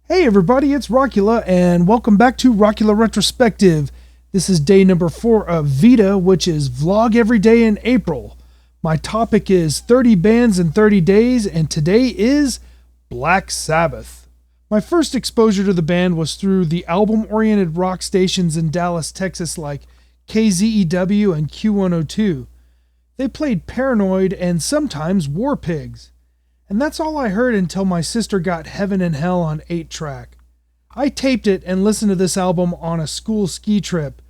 Hey everybody, it's Rockula, and welcome back to Rockula Retrospective. This is day number 4 of VEDA, which is Vlog Every Day in April. My topic is 30 bands in 30 days, and today is Black Sabbath. My first exposure to the band was through the album-oriented rock stations in Dallas, Texas like KZEW and Q102. They played Paranoid and sometimes War Pigs. And that's all I heard until my sister got Heaven and Hell on 8-track. I taped it and listened to this album on a school ski trip.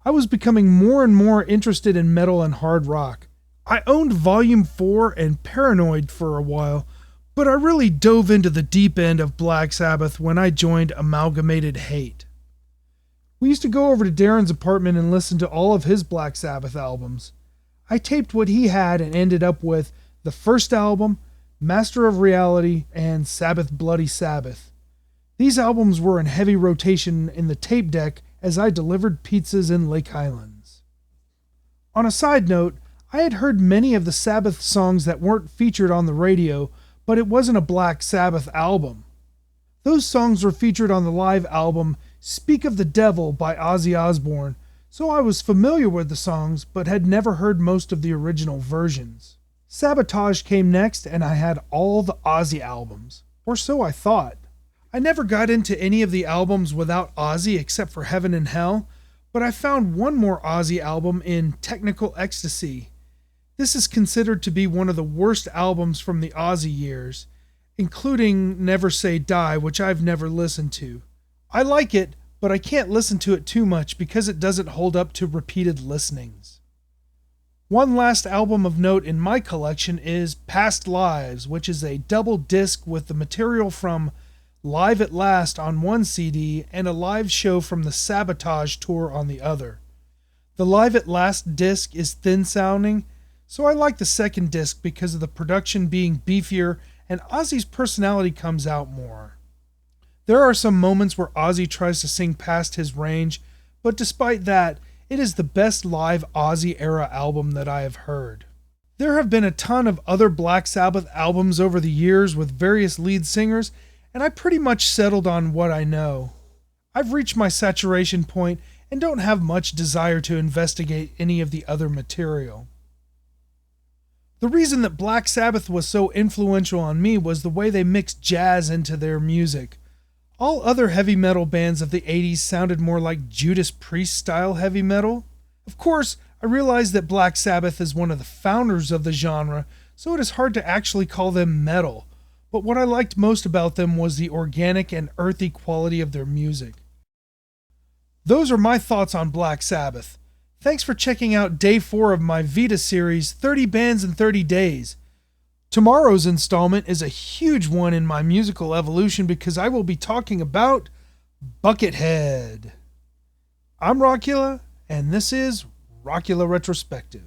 I was becoming more and more interested in metal and hard rock. I owned Volume 4 and Paranoid for a while, but I really dove into the deep end of Black Sabbath when I joined Amalgamated Hate. We used to go over to Darren's apartment and listen to all of his Black Sabbath albums. I taped what he had and ended up with the first album, Master of Reality, and Sabbath Bloody Sabbath. These albums were in heavy rotation in the tape deck as I delivered pizzas in Lake Highlands. On a side note, I had heard many of the Sabbath songs that weren't featured on the radio, but it wasn't a Black Sabbath album. Those songs were featured on the live album Speak of the Devil by Ozzy Osbourne, so I was familiar with the songs but had never heard most of the original versions. Sabotage came next, and I had all the Ozzy albums, or so I thought. I never got into any of the albums without Ozzy except for Heaven and Hell, but I found one more Ozzy album in Technical Ecstasy. This is considered to be one of the worst albums from the Ozzy years, including Never Say Die, which I've never listened to. I like it, but I can't listen to it too much because it doesn't hold up to repeated listenings. One last album of note in my collection is Past Lives, which is a double disc with the material from Live at Last on one CD and a live show from the Sabotage tour on the other. The Live at Last disc is thin sounding, so I like the second disc because of the production being beefier and Ozzy's personality comes out more. There are some moments where Ozzy tries to sing past his range, but despite that, it is the best live Ozzy-era album that I have heard. There have been a ton of other Black Sabbath albums over the years with various lead singers, and I pretty much settled on what I know. I've reached my saturation point and don't have much desire to investigate any of the other material. The reason that Black Sabbath was so influential on me was the way they mixed jazz into their music. All other heavy metal bands of the 80s sounded more like Judas Priest-style heavy metal. Of course, I realize that Black Sabbath is one of the founders of the genre, so it is hard to actually call them metal, but what I liked most about them was the organic and earthy quality of their music. Those are my thoughts on Black Sabbath. Thanks for checking out Day 4 of my VEDA series, 30 Bands in 30 Days. Tomorrow's installment is a huge one in my musical evolution because I will be talking about Buckethead. I'm Rockula, and this is Rockula Retrospective.